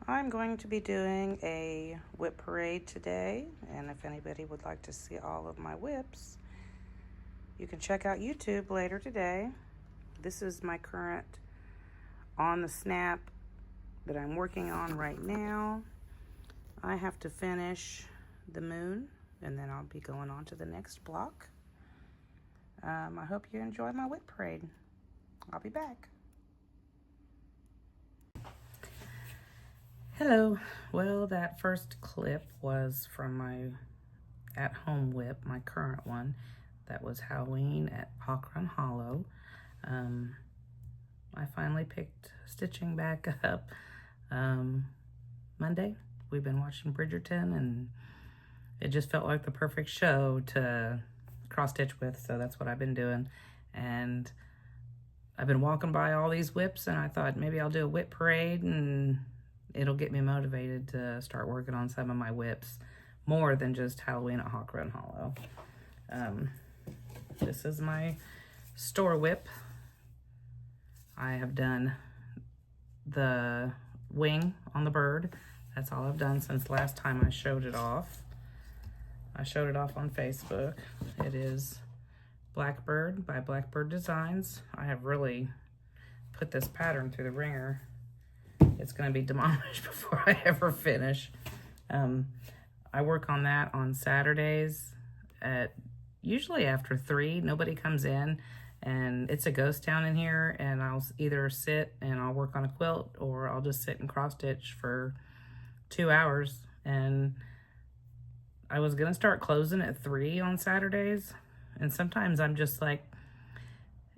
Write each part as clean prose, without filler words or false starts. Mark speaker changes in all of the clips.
Speaker 1: I'm going to be doing a whip parade today, and if anybody would like to see all of my whips, you can check out YouTube later today. This is my current on the snap that I'm working on right now. I have to finish the moon, and then I'll be going on to the next block. I hope you enjoy my whip parade. I'll be back. Hello. Well, that first clip was from my at-home whip, my current one. That was Halloween at Hawk Run Hollow. I finally picked stitching back up Monday. We've been watching Bridgerton, and it just felt like the perfect show to cross-stitch with, so that's what I've been doing. And I've been walking by all these whips, and I thought maybe I'll do a whip parade, and it'll get me motivated to start working on some of my whips more than just Halloween at Hawk Run Hollow. This is my store whip. I have done the wing on the bird. That's all I've done since last time I showed it off. I showed it off on Facebook. It is Blackbird by Blackbird Designs. I have really put this pattern through the ringer. It's going to be demolished before I ever finish. I work on that on Saturdays at usually after 3. Nobody comes in, and it's a ghost town in here, and I'll either sit and I'll work on a quilt, or I'll just sit and cross stitch for 2 hours. And I was going to start closing at 3 on Saturdays, and sometimes I'm just like,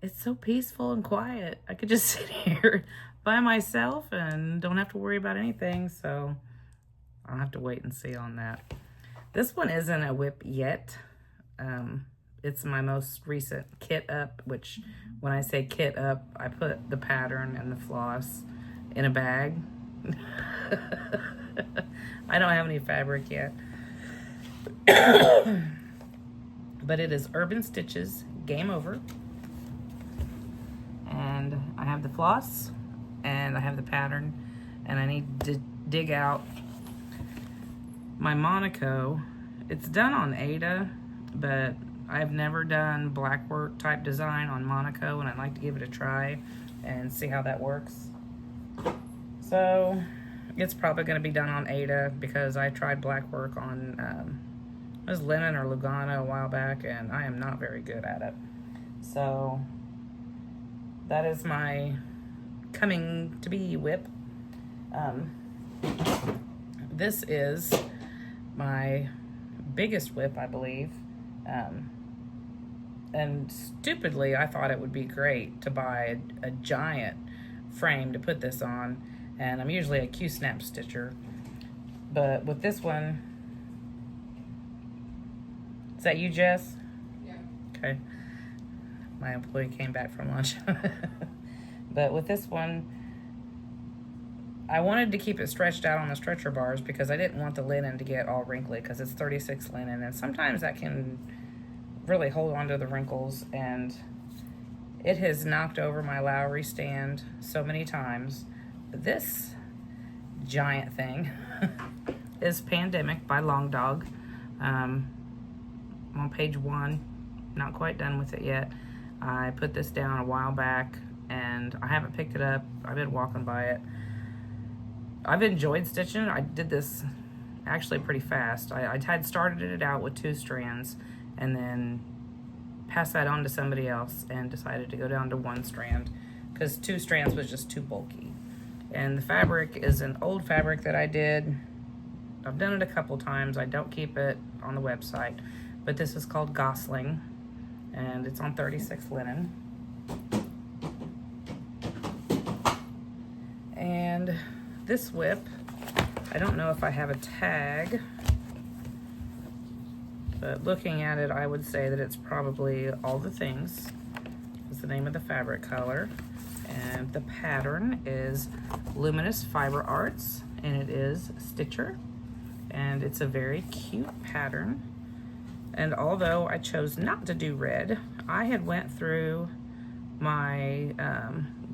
Speaker 1: it's so peaceful and quiet. I could just sit here by myself and don't have to worry about anything. So I'll have to wait and see on that. This one isn't a whip yet. It's my most recent kit up, which when I say kit up, I put the pattern and the floss in a bag. I don't have any fabric yet. But it is Urban Stitches Game Over. And I have the floss, and I have the pattern, and I need to dig out my Monaco. It's done on Aida, but I've never done black work type design on Monaco, and I'd like to give it a try and see how that works. So it's probably going to be done on Aida, because I tried black work on it was Linen or Lugano a while back, and I am not very good at it. So that is my coming to be whip. This is my biggest whip, I believe. And stupidly, I thought it would be great to buy a giant frame to put this on. And I'm usually a Q-snap stitcher. But with this one, is that you, Jess?
Speaker 2: Yeah.
Speaker 1: Okay. My employee came back from lunch. But with this one, I wanted to keep it stretched out on the stretcher bars because I didn't want the linen to get all wrinkly, because it's 36 linen, and sometimes that can really hold on to the wrinkles, and it has knocked over my Lowry stand so many times. This giant thing is Pandemic by Long Dog. I'm on page 1, not quite done with it yet. I put this down a while back, and I haven't picked it up. I've been walking by it. I've enjoyed stitching it. I did this actually pretty fast. I had started it out with 2 strands, and then passed that on to somebody else and decided to go down to 1 strand, because 2 strands was just too bulky. And the fabric is an old fabric that I did. I've done it a couple times. I don't keep it on the website, but this is called Gosling, and it's on 36 linen. And this whip, I don't know if I have a tag, but looking at it, I would say that it's probably All the Things is the name of the fabric color. And the pattern is Luminous Fiber Arts, and it is Stitcher. And it's a very cute pattern. And although I chose not to do red, I had went through my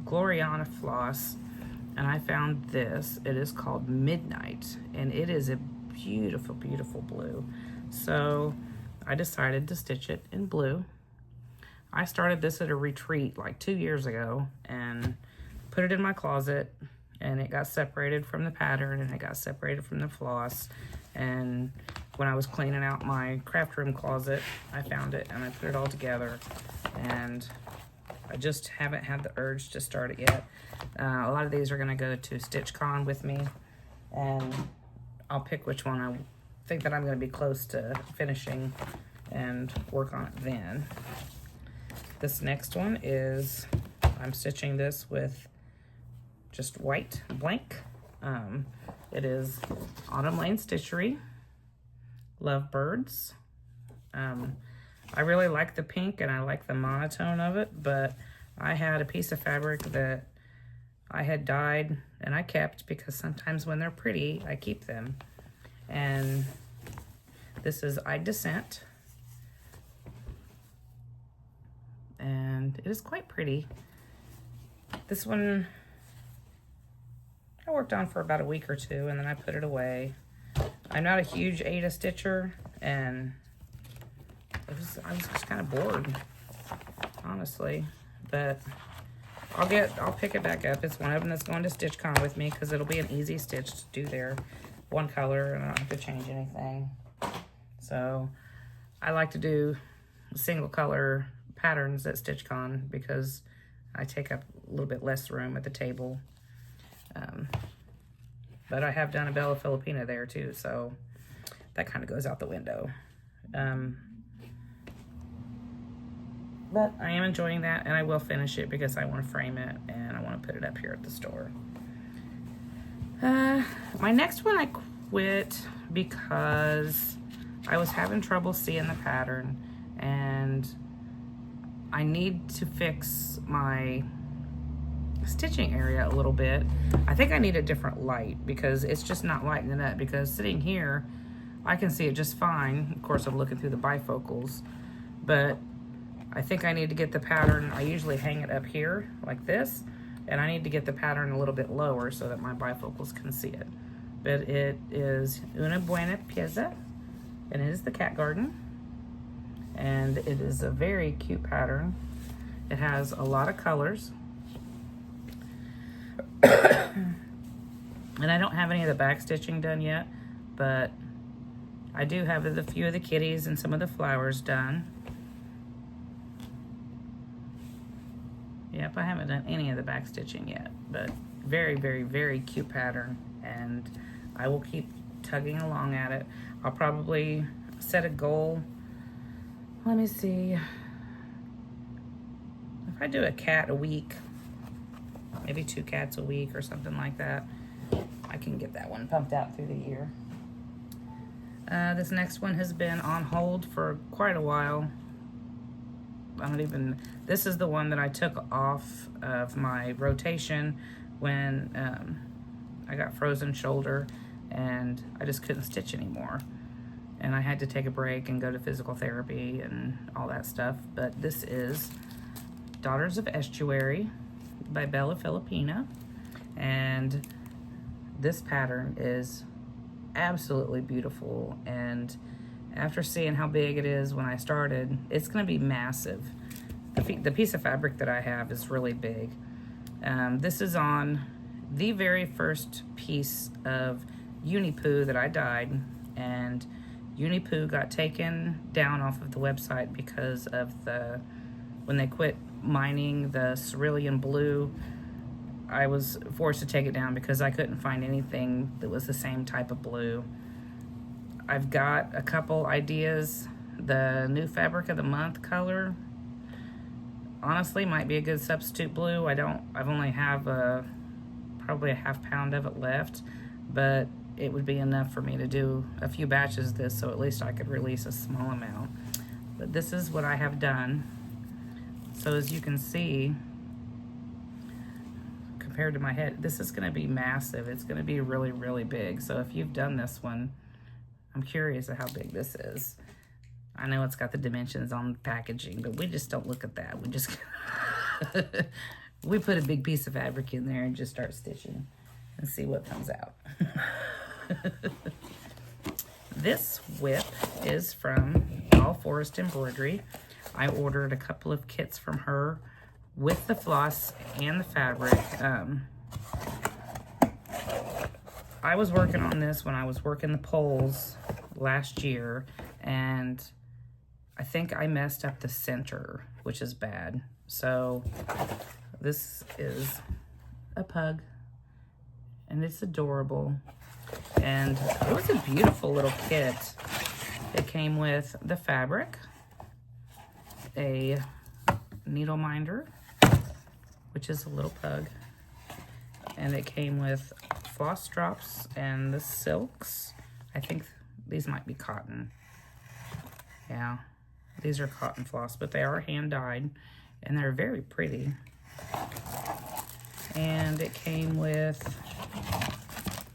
Speaker 1: Gloriana floss and I found this. It is called Midnight, and it is a beautiful, beautiful blue. So I decided to stitch it in blue. I started this at a retreat like 2 years ago and put it in my closet, and it got separated from the pattern and it got separated from the floss. And when I was cleaning out my craft room closet, I found it and I put it all together, and I just haven't had the urge to start it yet. A lot of these are going to go to StitchCon with me, and I'll pick which one I think that I'm going to be close to finishing and work on it then. This next one is, I'm stitching this with just white blank. It is Autumn Lane Stitchery, Lovebirds. I really like the pink and I like the monotone of it, but I had a piece of fabric that I had dyed and I kept because sometimes when they're pretty, I keep them. And this is I Descent. And it is quite pretty. This one I worked on for about a week or two, and then I put it away. I'm not a huge Aida stitcher, and I was just kind of bored, honestly. But I'll pick it back up. It's one of them that's going to StitchCon with me because it'll be an easy stitch to do there. One color, and I don't have to change anything. So I like to do single color patterns at StitchCon because I take up a little bit less room at the table. But I have done a Bella Filipina there too, so that kind of goes out the window. But I am enjoying that, and I will finish it because I want to frame it and I want to put it up here at the store. My next one I quit because I was having trouble seeing the pattern, and I need to fix my stitching area a little bit. I think I need a different light because it's just not lighting it up, because sitting here I can see it just fine. Of course I'm looking through the bifocals, but I think I need to get the pattern. I usually hang it up here like this, and I need to get the pattern a little bit lower so that my bifocals can see it. But it is Una Buena Pieza, and it is the Cat Garden, and it is a very cute pattern. It has a lot of colors. And I don't have any of the back stitching done yet, but I do have a few of the kitties and some of the flowers done. Yep, I haven't done any of the back stitching yet, but very, very, very cute pattern, and I will keep tugging along at it. I'll probably set a goal. Let me see. If I do a cat a week, maybe 2 cats a week or something like that, I can get that one pumped out through the year. This next one has been on hold for quite a while. This is the one that I took off of my rotation when I got frozen shoulder and I just couldn't stitch anymore. And I had to take a break and go to physical therapy and all that stuff. But this is Daughters of Estuary by Bella Filipina, and this pattern is absolutely beautiful, and after seeing how big it is when I started, it's going to be massive. The piece of fabric that I have is really big. This is on the very first piece of Unipoo that I dyed, and Unipoo got taken down off of the website because of when they quit mining the cerulean blue. I was forced to take it down because I couldn't find anything that was the same type of blue. I've got a couple ideas. The new Fabric of the Month color honestly might be a good substitute blue. I've only have probably a ½ pound of it left, but it would be enough for me to do a few batches of this, so at least I could release a small amount. But this is what I have done. So as you can see, compared to my head, this is going to be massive. It's going to be really, really big. So if you've done this one, I'm curious of how big this is. I know it's got the dimensions on the packaging, but we just don't look at that. We just we put a big piece of fabric in there and just start stitching and see what comes out. This whip is from All Forest Embroidery. I ordered a couple of kits from her with the floss and the fabric. I was working on this when I was working the poles last year, and I think I messed up the center, which is bad. So this is a pug, and it's adorable. And it was a beautiful little kit. It came with the fabric, a needle minder, which is a little pug, and it came with floss drops and the silks. I think these might be cotton. Yeah, these are cotton floss, but they are hand dyed, and they're very pretty. And it came with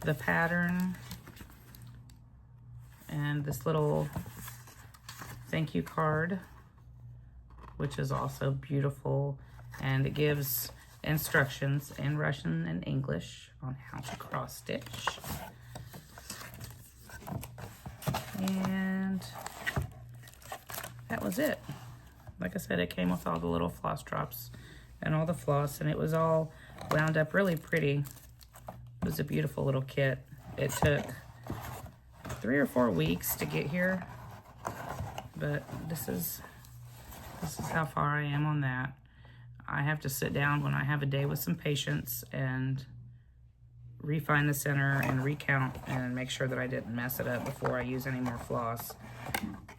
Speaker 1: the pattern and this little thank you card, which is also beautiful, and it gives instructions in Russian and English on how to cross stitch. And that was it. Like I said, it came with all the little floss drops and all the floss, and it was all wound up really pretty. It was a beautiful little kit. It took 3 or 4 weeks to get here, but this is how far I am on that. I have to sit down when I have a day with some patience and refine the center and recount and make sure that I didn't mess it up before I use any more floss,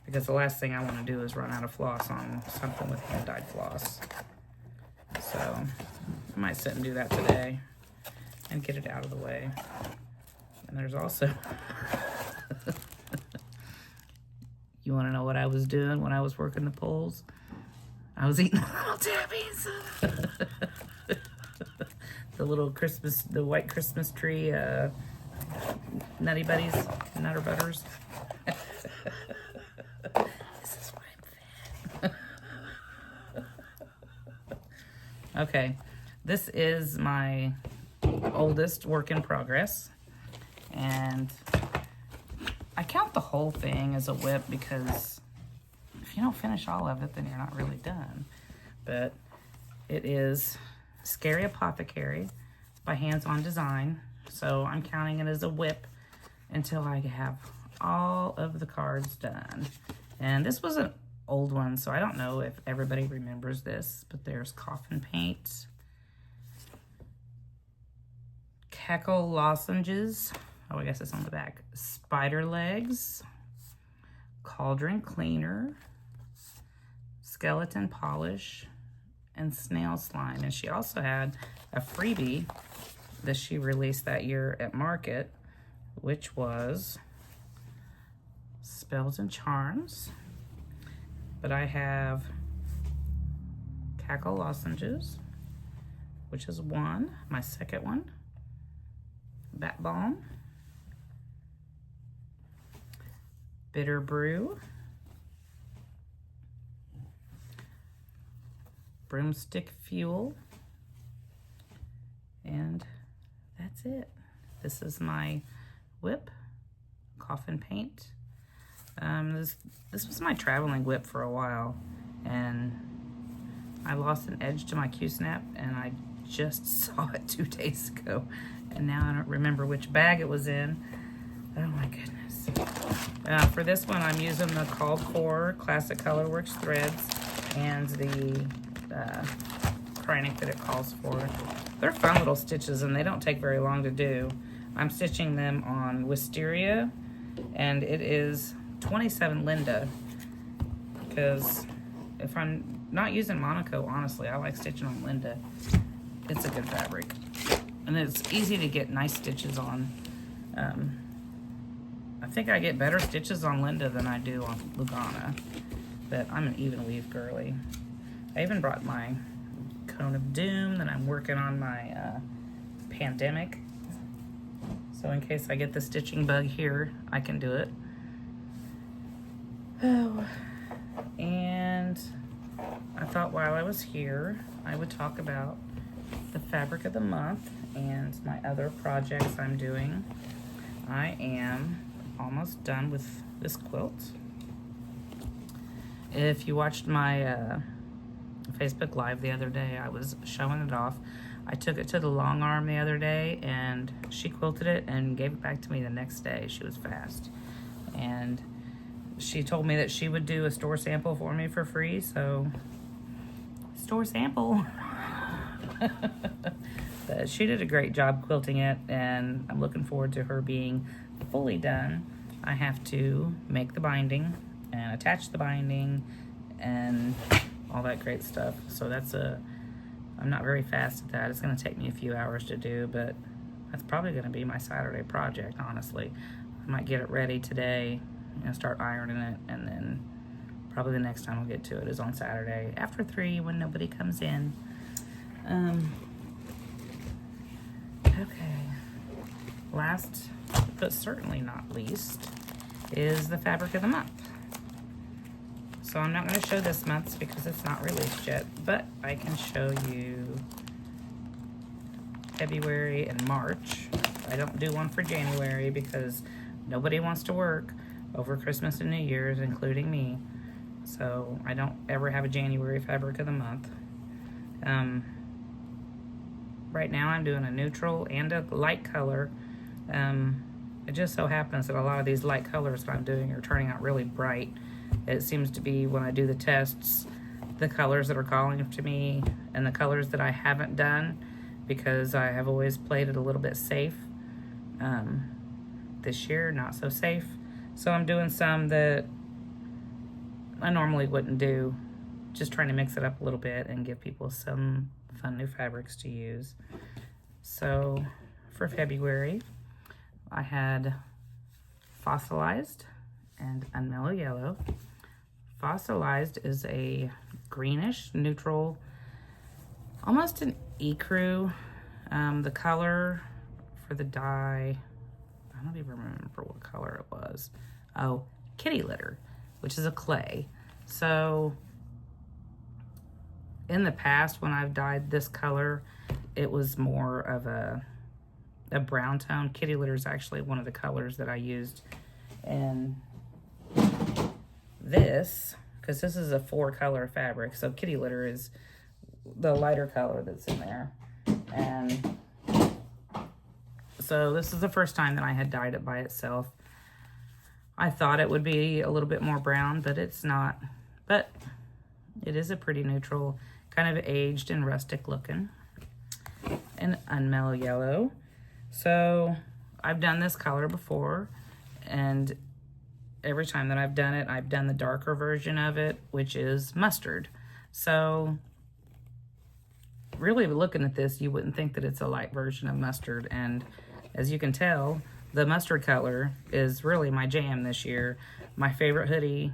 Speaker 1: because the last thing I want to do is run out of floss on something with hand-dyed floss. So I might sit and do that today and get it out of the way. And there's also you want to know what I was doing when I was working the poles? I was eating little tabbies. The little Christmas, the white Christmas tree Nutty Buddies, Nutter Butters. This is why I'm fat. Okay, this is my oldest work in progress, and I count the whole thing as a whip because if you don't finish all of it, then you're not really done. But it is Scary Apothecary by Hands On Design, so I'm counting it as a whip until I have all of the cards done. And this was an old one, so I don't know if everybody remembers this, but there's Coffin Paint, Cackle Lozenges, oh I guess it's on the back, Spider Legs, Cauldron Cleaner, Skeleton Polish, and Snail Slime. And she also had a freebie that she released that year at Market, which was Spells and Charms. But I have Cackle Lozenges, which is one, my second one, Bat Balm, Bitter Brew, Broomstick Fuel, and that's it. This is my whip, Coffin Paint. This was my traveling whip for a while, and I lost an edge to my Q-snap, and I just saw it 2 days ago, and now I don't remember which bag it was in. Oh my goodness. For this one, I'm using the Called For Classic Colorworks threads and the Kreinik that it calls for. They're fun little stitches, and they don't take very long to do. I'm stitching them on Wisteria, and it is 27 Linda, because if I'm not using Monaco, honestly, I like stitching on Linda. It's a good fabric, and it's easy to get nice stitches on. I think I get better stitches on Linda than I do on Lugana, but I'm an even weave girly. I even brought my Cone of Doom that I'm working on my Pandemic, so in case I get the stitching bug here, I can do it. Oh, and I thought while I was here, I would talk about the fabric of the month and my other projects I'm doing. I am almost done with this quilt. If you watched my Facebook Live the other day, I was showing it off. I took it to the long arm the other day and she quilted it and gave it back to me the next day. She was fast. And she told me that she would do a store sample for me for free, so store sample. But she did a great job quilting it, and I'm looking forward to her being fully done. I have to make the binding and attach the binding and all that great stuff. So I'm not very fast at that. It's going to take me a few hours to do, but that's probably going to be my Saturday project, honestly. I might get it ready today and start ironing it, and then probably the next time I'll get to it is on Saturday after 3 when nobody comes in. Okay. Last, but certainly not least, is the fabric of the month. So I'm not going to show this month's because it's not released yet, but I can show you February and March. I don't do one for January because nobody wants to work over Christmas and New Year's, including me. So I don't ever have a January fabric of the month. Right now I'm doing a neutral and a light color. It just so happens that a lot of these light colors that I'm doing are turning out really bright. It seems to be when I do the tests, the colors that are calling to me and the colors that I haven't done, because I have always played it a little bit safe. This year, not so safe. So I'm doing some that I normally wouldn't do, just trying to mix it up a little bit and give people some fun new fabrics to use. So for February, I had Fossilized and Unmellow Yellow. Fossilized is a greenish neutral, almost an ecru. The color for the dye, I don't even remember what color it was. Oh, Kitty Litter, which is a clay. So in the past when I've dyed this color, it was more of a brown tone. Kitty Litter is actually one of the colors that I used in this, because this is a 4-color fabric. So Kitty Litter is the lighter color that's in there. And so this is the first time that I had dyed it by itself. I thought it would be a little bit more brown, but it's not. But it is a pretty neutral, kind of aged and rustic looking. And Unmellow Yellow. So I've done this color before, and every time that I've done it, I've done the darker version of it, which is mustard. So really looking at this, you wouldn't think that it's a light version of mustard. And as you can tell, the mustard color is really my jam this year. My favorite hoodie,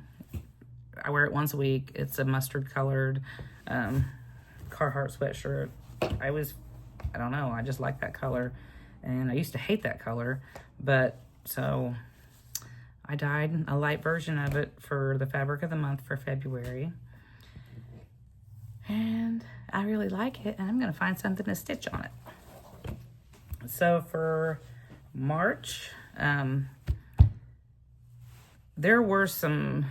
Speaker 1: I wear it once a week. It's a mustard colored Carhartt sweatshirt. I don't know, I just like that color. And I used to hate that color, but so I dyed a light version of it for the fabric of the month for February. And I really like it, and I'm gonna find something to stitch on it. So for March, there were some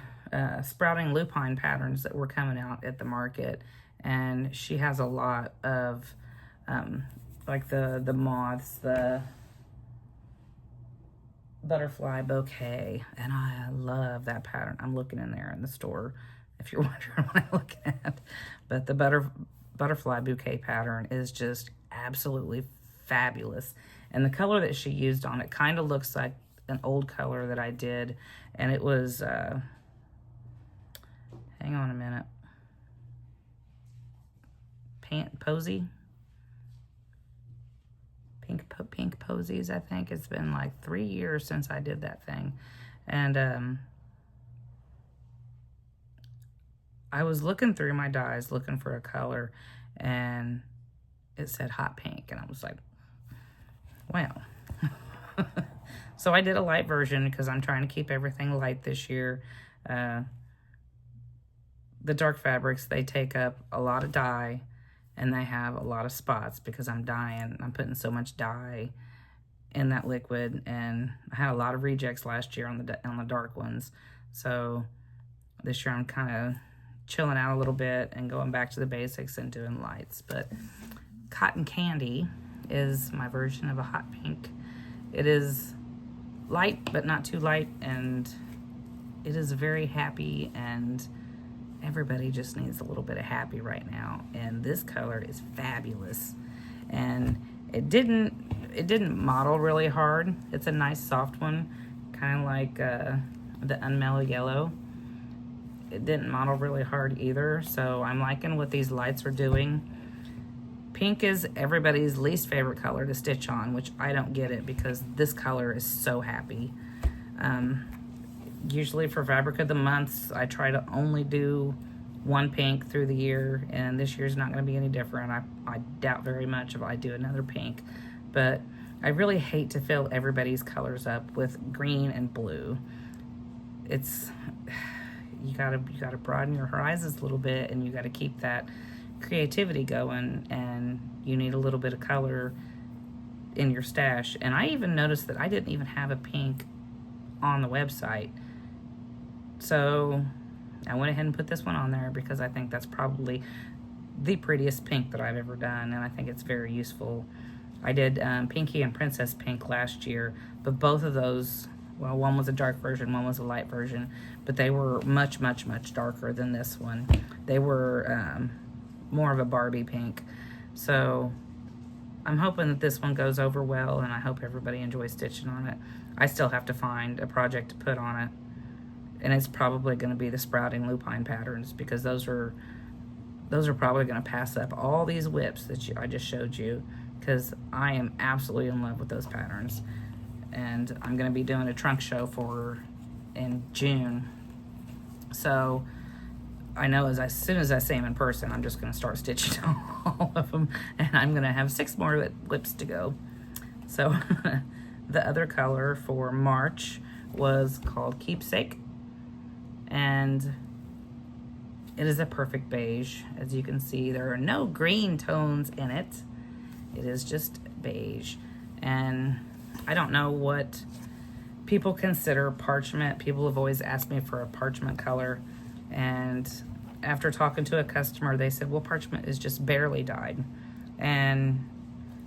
Speaker 1: sprouting lupine patterns that were coming out at the market, and she has a lot of like the moths, the butterfly bouquet, and I love that pattern. I'm looking in there in the store if you're wondering what I'm looking at. But the butterfly bouquet pattern is just absolutely fabulous. And the color that she used on it kind of looks like an old color that I did. And it was, hang on a minute. Posy? Pink Posies, I think. It's been like 3 years since I did that thing. And I was looking through my dyes looking for a color, and it said hot pink, and I was like, wow. So I did a light version because I'm trying to keep everything light this year. The dark fabrics, they take up a lot of dye, and they have a lot of spots because I'm dyeing. I'm putting so much dye in that liquid, and I had a lot of rejects last year on the dark ones. So this year I'm kind of chilling out a little bit and going back to the basics and doing lights. But Cotton Candy is my version of a hot pink. It is light, but not too light, and it is very happy, and everybody just needs a little bit of happy right now. And this color is fabulous. And it didn't model really hard. It's a nice soft one, kind of like the Unmellow Yellow. It didn't model really hard either, so I'm liking what these lights are doing. Pink is everybody's least favorite color to stitch on, which I don't get it because this color is so happy. Usually for Fabric of the Months, I try to only do one pink through the year, and this year's not going to be any different. I doubt very much if I do another pink, but I really hate to fill everybody's colors up with green and blue. It's you gotta broaden your horizons a little bit, and you gotta keep that creativity going, and you need a little bit of color in your stash. And I even noticed that I didn't even have a pink on the website, so I went ahead and put this one on there because I think that's probably the prettiest pink that I've ever done, and I think it's very useful. I did Pinky and Princess Pink last year, but both of those, well, one was a dark version, one was a light version, but they were much, much, much darker than this one. They were more of a Barbie pink. So I'm hoping that this one goes over well, and I hope everybody enjoys stitching on it. I still have to find a project to put on it, and it's probably going to be the Sprouting Lupine patterns, because those are probably going to pass up all these whips that I just showed you, because I am absolutely in love with those patterns. And I'm going to be doing a trunk show in June. So I know as soon as I see them in person, I'm just going to start stitching all of them, and I'm going to have 6 more whips to go. So the other color for March was called Keepsake, and it is a perfect beige. As you can see, there are no green tones in it. It is just beige. And I don't know what people consider parchment. People have always asked me for a parchment color, and after talking to a customer, they said, well, parchment is just barely dyed. And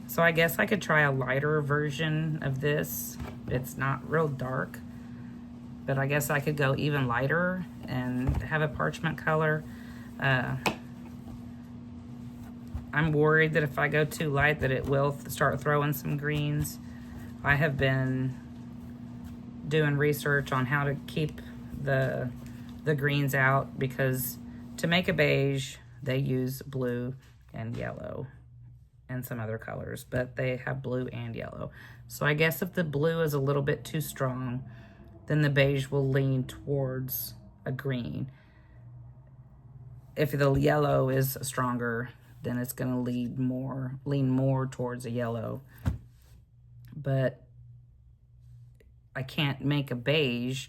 Speaker 1: so I guess I could try a lighter version of this. It's not real dark, but I guess I could go even lighter and have a parchment color. I'm worried that if I go too light that it will start throwing some greens. I have been doing research on how to keep the greens out, because to make a beige, they use blue and yellow and some other colors, but they have blue and yellow. So I guess if the blue is a little bit too strong, then the beige will lean towards a green. If the yellow is stronger, then it's going to lean more towards a yellow. But I can't make a beige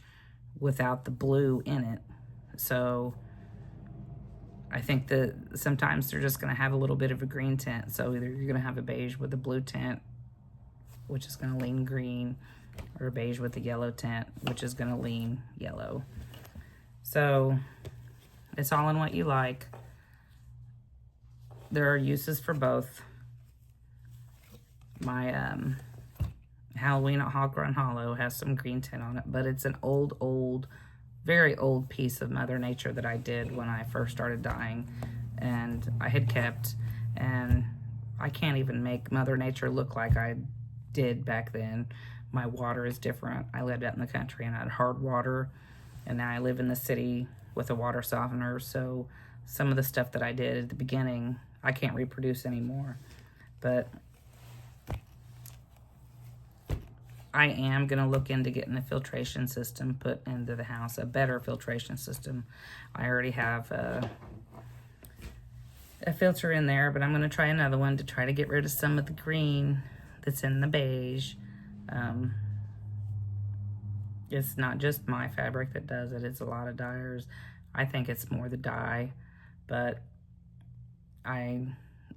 Speaker 1: without the blue in it. So I think that sometimes they're just going to have a little bit of a green tint. So either you're going to have a beige with a blue tint, which is going to lean green, or a beige with a yellow tint, which is going to lean yellow. So it's all in what you like. There are uses for both. My Halloween at Hog Run Hollow has some green tint on it, but it's an old, very old piece of Mother Nature that I did when I first started dyeing, and I had kept, and I can't even make Mother Nature look like I did back then. My water is different. I lived out in the country and I had hard water, and now I live in the city with a water softener, so some of the stuff that I did at the beginning, I can't reproduce anymore. But I am going to look into getting a filtration system put into the house, a better filtration system. I already have a filter in there, but I'm going to try another one to try to get rid of some of the green that's in the beige. It's not just my fabric that does it, it's a lot of dyers. I think it's more the dye, but I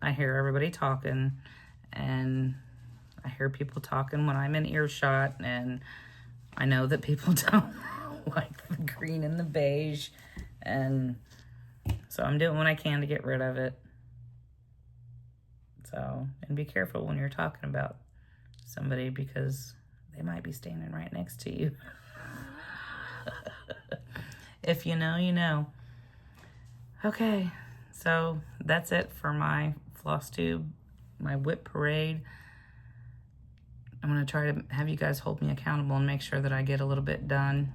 Speaker 1: I hear everybody talking, and I hear people talking when I'm in earshot, and I know that people don't like the green and the beige, and so I'm doing what I can to get rid of it. So, and be careful when you're talking about somebody, because they might be standing right next to you. If you know, you know. Okay, so that's it for my floss tube, my whip parade. I'm going to try to have you guys hold me accountable and make sure that I get a little bit done.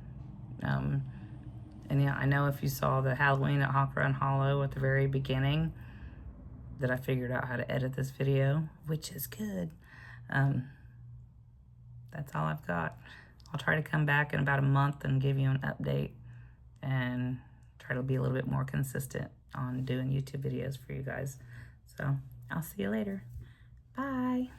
Speaker 1: And yeah, I know if you saw the Halloween at Hawk Run Hollow at the very beginning, that I figured out how to edit this video, which is good. That's all I've got. I'll try to come back in about a month and give you an update and try to be a little bit more consistent on doing YouTube videos for you guys. So I'll see you later. Bye.